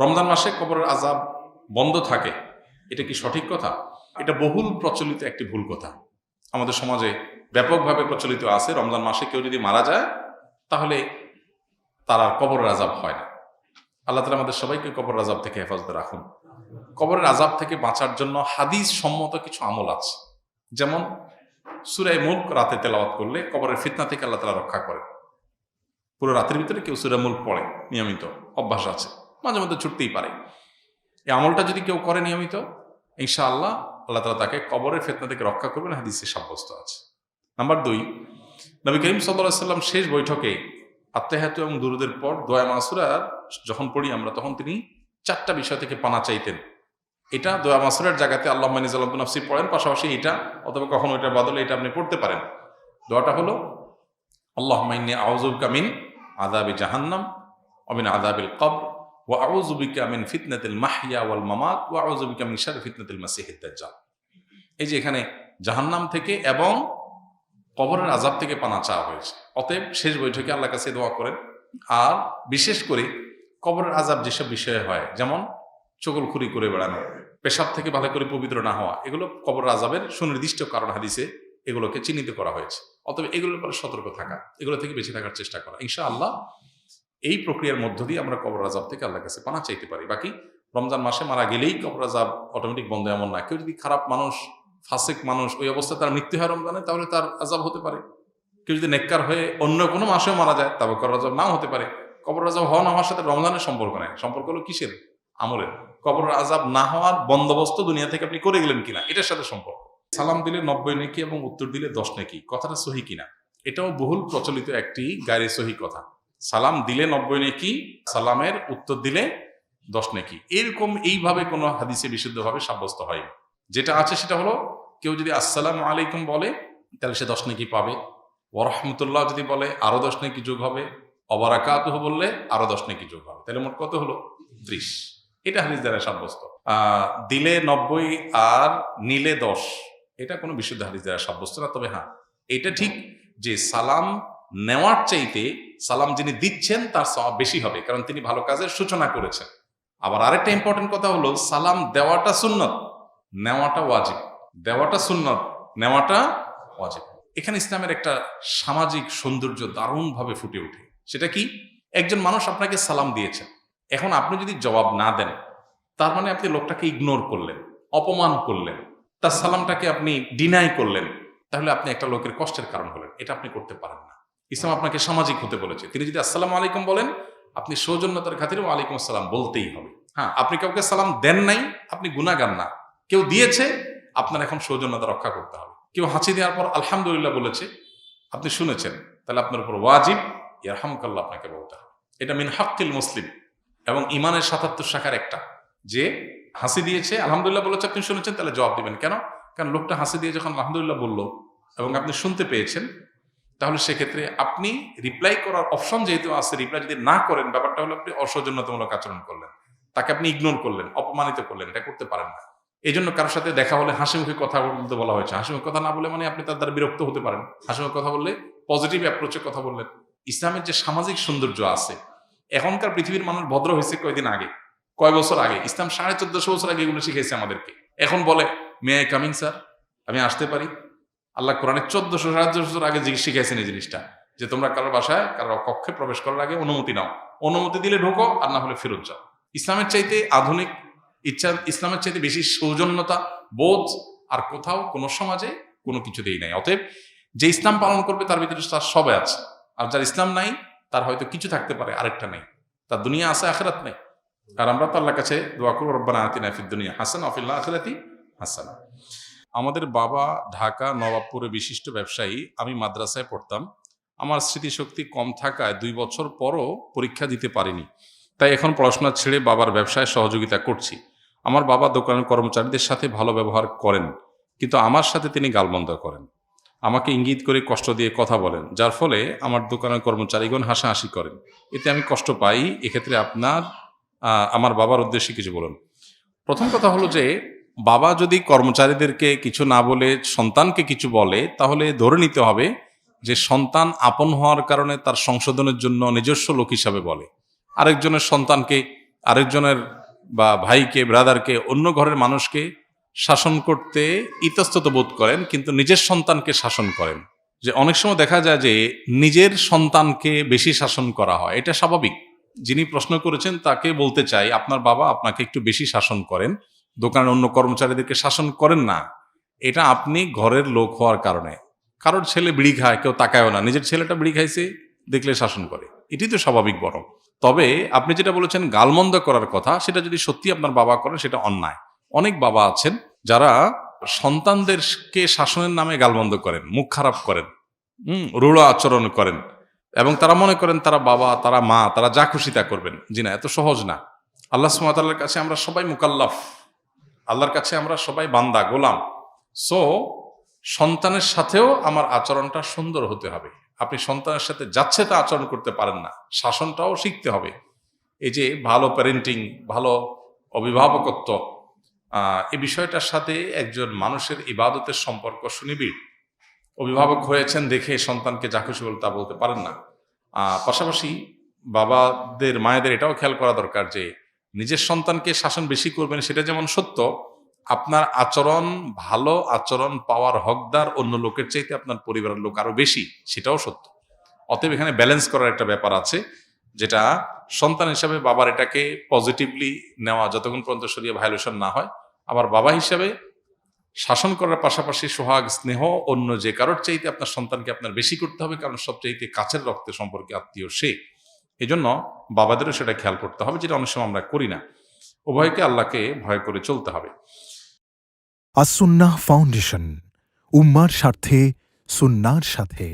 রমজান মাসে কবরের আযাব বন্ধ থাকে, এটা কি সঠিক কথা? এটা বহুল প্রচলিত একটি ভুল কথা। আমাদের সমাজে ব্যাপকভাবে প্রচলিত আছে, রমজান মাসে কেউ যদি মারা যায় তাহলে তার আর কবরের আযাব হয় না। আল্লাহ তাআলা আমাদের সবাইকে কবরের আযাব থেকে হেফাজতে রাখুন। কবরের আযাব থেকে বাঁচার জন্য হাদিস সম্মত কিছু আমল আছে, যেমন সূরা মুলক রাতে তেলাওয়াত করলে কবরের ফিতনা থেকে আল্লাহ তাআলা রক্ষা করে। পুরো রাতের ভিতরে কেউ সূরা মুলক পড়ে, নিয়মিত অভ্যাস আছে, মাঝে মধ্যে ছুটতেই পারে, এই আমলটা যদি কেউ করে নিয়মিত, ইনশাআল্লাহ আল্লাহ তাআলা তাকে কবরের ফিতনা থেকে রক্ষা করবেন, হাদিসে সাব্যস্ত আছে। নাম্বার 2, নবী করিম সাল্লাল্লাহু আলাইহি ওয়াসাল্লাম শেষ বৈঠকে আত্তাহিয়াতু এবং দুরুদের পর দোয়া মাসুরার যখন পড়ি আমরা, তখন তিনি 4টা বিষয় থেকে পানা চাইতেন। এটা দোয়া মাসুরার জায়গাতে আল্লাহুম্মা ইন্নী যালামতু নাফসি পড়েন, পাশাপাশি এটা অথবা কখনো এটার বদলে এটা আপনি পড়তে পারেন। দোয়াটা হলো আল্লাহুম্মা ইন্নী আউযু বিকা মিন আযাবি জাহান্নাম ওয়া মিন আযাবিল কবর ওয়া আউযু বিকা মিন ফিতনাতিল মাহইয়া ওয়াল মামাত ওয়া আউযু বিকা মিন শাররি ফিতনাতিল মাসিহিদ দাজ্জাল। এই যে এখানে জাহান্নাম থেকে এবং কবরের আযাব থেকে পানা চাওয়া হয়েছে। অতএব শেষ বৈঠকে আল্লাহর কাছে দোয়া করেন। আর বিশেষ করে কবরের আযাব যেসব বিষয়ে হয়, যেমন চগলখুরি করে বেড়ানো, পেশাব থেকে ভালো করে পবিত্র না হওয়া, এগুলো কবরের আযাবের সুনির্দিষ্ট কারণ হাদিসে এগুলোকে চিহ্নিত করা হয়েছে। অতএব এগুলোর ব্যাপারে সতর্ক থাকা, এগুলো থেকে বেঁচে থাকার চেষ্টা করা, ইনশাআল্লাহ এই প্রক্রিয়ার মধ্য দিয়ে আমরা কবরের আযাব থেকে আল্লাহর কাছে পানা চাইতে পারি। বাকি রমজান মাসে মারা গেলেই কবরের আযাব অটোমেটিক বন্ধ এমন না। কেউ যদি খারাপ মানুষ, ফাসিক মানুষ, ওই অবস্থায় তার মৃত্যু হয় রমজানে, তাহলে তার আযাব হতে পারে। কেউ যদি নেককার হয়ে অন্য কোনো মাসেও মারা যায়, তবে কবরের আযাব নাও হতে পারে। কবরের আযাব হওয়া না হওয়ার সাথে রমজানের সম্পর্ক নেই, সম্পর্ক হলো কিসের? আমলের। কবরের আযাব না হওয়ার বন্দোবস্ত দুনিয়া থেকে আপনি করে গেলেন কিনা, এটার সাথে সম্পর্ক। সালাম দিলে 90 নেকি এবং উত্তর দিলে 10 নেকি, কথাটা সহি কিনা? এটাও বহুল প্রচলিত একটি গায়রে সহি কথা। সালাম দিলে 90 নেকি, সালামের উত্তর দিলে 10 নেকি, এরকম এইভাবে কোনো হাদিসে বিশুদ্ধভাবে সাব্যস্ত হয়নি। যেটা আছে সেটা হলো, কেউ যদি আসসালামু আলাইকুম বলে তাহলে সে 10 নেকি পাবে, ওয়া রাহমাতুল্লাহ যদি বলে আরো 10 নেকি যোগ হবে, ওয়া বারাকাতুহু বললে আরো 10 নেকি যোগ হবে, তাহলে মোট কত হলো? 30। এটা হাদিস দ্বারা সাব্যস্ত। দিলে 90 আর নিলে 10, এটা কোনো বিশুদ্ধ হাদিস দ্বারা সাব্যস্ত না। তবে হ্যাঁ, এটা ঠিক যে সালাম নেওয়ার চাইতে সালাম যিনি দিচ্ছেন তার সওয়াব বেশি হবে, কারণ তিনি ভালো কাজের সূচনা করেছেন। আবার আরেকটা ইম্পর্টেন্ট কথা হলো, সালাম দেওয়াটা সুন্নত, নেওয়াটা ওয়াজিব। দেওয়াটা সুন্নত, নেওয়াটা ওয়াজিব। এখানে ইসলামের একটা সামাজিক সৌন্দর্য দারুণভাবে ফুটে ওঠে। সেটা কি? একজন মানুষ আপনাকে সালাম দিয়েছেন, এখন আপনি যদি জবাব না দেন, তার মানে আপনি লোকটাকে ইগনোর করলেন, অপমান করলেন, তার সালামটাকে আপনি ডিনাই করলেন, তাহলে আপনি একটা লোকের কষ্টের কারণ হলেন। এটা আপনি করতে পারেন না। ইসলাম আপনাকে সামাজিক হতে বলেছে। তিনি যদি আসসালামু আলাইকুম বলেন, আপনি সৌজন্যতার খাতিরে ওয়ালাইকুম আসসালাম বলতেই হবে। হ্যাঁ, আপনি কাউকে সালাম দেন নাই, আপনি গুনাহগার না। কেউ দিয়েছে, আপনার এখন সৌজন্যতা রক্ষা করতে হবে। কেউ হাঁচি দেওয়ার পর আলহামদুলিল্লাহ বলেছে, আপনি শুনেছেন, তাহলে আপনার উপর ওয়াজিব ইয়ারহামুকাল্লাহ আপনাকে বলতে হবে। এটা মিন হাক্কিল মুসলিম এবং ইমানের ৭৭ শাখার একটা, যে হাসি দিয়েছে, আলহামদুলিল্লাহ বলেছে, আপনি শুনেছেন, তাহলে জবাব দিবেন। কেন? কারণ লোকটা হাসি দিয়ে যখন আলহামদুলিল্লাহ বলল এবং আপনি শুনতে পেয়েছেন, তাহলে সেক্ষেত্রে আপনি রিপ্লাই করার অপশন যেহেতু আছে, রিপ্লাই যদি না করেন, ব্যাপারটা হলো আপনি অসৌজন্যতামূলক আচরণ করলেন, তাকে আপনি ইগনোর করলেন, অপমানিত করলেন। এটা করতে পারেন না। এই জন্য কারোর সাথে দেখা হলে হাসি মুখে কথা বলতে বলা হয়েছে। হাসি মুখে কথা না বলে মানে আপনি তার দ্বারা বিরক্ত হতে পারেন। হাসি মুখে কথা বললে পজিটিভ অ্যাপ্রোচে কথা বললেন। ইসলামের যে সামাজিক সৌন্দর্য আছে, এখনকার পৃথিবীর মানুষ ভদ্র হয়েছে কয়দিন আগে, কয় বছর আগে। ইসলাম 1450 বছর আগে এগুলো শিখেছে আমাদেরকে। এখন বলে মে আই কামিং স্যার, আমি আসতে পারি? আল্লাহ কোরআনে 1400-1500 বছর আগে শিখাইছেন এই জিনিসটা, যে তোমরা কারোর বাসায়, কারোর কক্ষে প্রবেশ করার আগে অনুমতি নাও, অনুমতি দিলে ঢোকো, আর না হলে ফেরত যাও। ইসলামের চাইতে আধুনিক ইসলামের চাইতে বেশি সৌজন্যতা বোধ আর কোথাও কোনো সমাজে কোনো কিছুতেই নাই। অতএব যে ইসলাম পালন করবে তার ভিতরে তার সবাই আছে, আর যার ইসলাম নাই তার হয়তো কিছু থাকতে পারে, আরেকটা নেই, তার দুনিয়া আছে আখিরাত নেই। আর আমরা তো আল্লাহর কাছে দোয়া করব, রব্বানা আতিনা ফিদ দুনিয়া হাসানা ওয়া ফিল আখিরাতি হাসানা। আমাদের বাবা ঢাকা নবাবপুরে বিশিষ্ট ব্যবসায়ী। আমি মাদ্রাসায় পড়তাম। আমার স্মৃতিশক্তি কম থাকায় 2 বছর পরও পরীক্ষা দিতে পারিনি, তাই এখন পড়াশোনা ছেড়ে বাবার ব্যবসায় সহযোগিতা করছি। আমার বাবা দোকানের কর্মচারীদের সাথে ভালো ব্যবহার করেন, কিন্তু আমার সাথে তিনি গালমন্দ করেন, আমাকে ইঙ্গিত করে কষ্ট দিয়ে কথা বলেন, যার ফলে আমার দোকানের কর্মচারীগণ হাসাহাসি করেন। এতে আমি কষ্ট পাই। এক্ষেত্রে আমার বাবার উদ্দেশ্যে কিছু বলুন। প্রথম কথা হলো যে, বাবা যদি কর্মচারীদেরকে কিছু না বলে সন্তানকে কিছু বলে, তাহলে ধরে নিতে হবে যে সন্তান আপন হওয়ার কারণে তার সংশোধনের জন্য নিজস্ব লোক হিসাবে বলে। আরেকজনের সন্তানকে আরেকজনের বা ভাইকে, ব্রাদারকে, অন্য ঘরের মানুষকে শাসন করতে ইতস্তত বোধ করেন, কিন্তু নিজের সন্তানকে শাসন করেন। যে অনেক সময় দেখা যায় যে নিজের সন্তানকে বেশি শাসন করা হয়, এটা স্বাভাবিক। যিনি প্রশ্ন করেছেন তাকে বলতে চাই, আপনার বাবা আপনাকে একটু বেশি শাসন করেন, দোকানের অন্য কর্মচারীদেরকে শাসন করেন না। এটা আপনি ঘরের লোক হওয়ার কারণে। কারোর ছেলে বিড়ি খায়, কেউ তাকায়ও না, নিজের ছেলেটা বিড়ি খাইছে দেখলে শাসন করে, এটাই তো স্বাভাবিক। বরং তবে আপনি যেটা বলেছেন গালমন্দ করার কথা, সেটা যদি সত্যি আপনার বাবা করেন সেটা অন্যায়। অনেক বাবা আছেন যারা সন্তানদেরকে শাসনের নামে গালমন্দ করেন, মুখ খারাপ করেন, রূঢ় আচরণ করেন, এবং তারা মনে করেন তারা বাবা, তারা মা, তারা যা খুশি তা করবেন। জি না, এত সহজ না। আল্লাহ সুবহানাহু ওয়া তাআলার কাছে আমরা সবাই মুকাল্লাফ, আল্লাহর কাছে আমরা সবাই বান্দা, গোলাম। সো সন্তানের সাথেও আমার আচরণটা সুন্দর হতে হবে। আপনি সন্তানের সাথে যাচ্ছে তা আচরণ করতে পারেন না, শাসনটাও শিখতে হবে। এই যে ভালো প্যারেন্টিং, ভালো অভিভাবকত্ব, এই বিষয়টার সাথে একজন মানুষের ইবাদতের সম্পর্ক সুনিবিড়। অভিভাবক হয়েছেন দেখে সন্তানকে যা খুশি বলে তা বলতে পারেন না। পাশাপাশি বাবাদের, মায়েদের এটাও খেয়াল করা দরকার যে নিজের সন্তানকে শাসন বেশি করবেন সেটা যেমন সত্য, আপনার আচরণ, ভালো আচরণ পাওয়ার হকদার অন্য লোকের চাইতে আপনার পরিবারের লোক আরো বেশি, সেটাও সত্য। অতএব এখানে ব্যালেন্স করার একটা ব্যাপার আছে, যেটা সন্তান হিসাবে বাবার এটাকে পজিটিভলি নেওয়া যতক্ষণ পর্যন্ত শরীরে ভায়োলেশন না হয়। আবার বাবা হিসাবে শাসন করার পাশাপাশি সোহাগ, স্নেহ অন্য যে কারোর চাইতে আপনার সন্তানকে আপনার বেশি করতে হবে, কারণ সবচাইতে কাছের রক্তের সম্পর্কে আত্মীয় সে। এই জন্য বাবাদেরও সেটা খেয়াল করতে হবে, যেটা অনেক সময় আমরা করি না। উভয়কে আল্লাহকে ভয় করে চলতে হবে। আসুন্নাহ ফাউন্ডেশন, উম্মার স্বার্থে সুন্নাহর সাথে।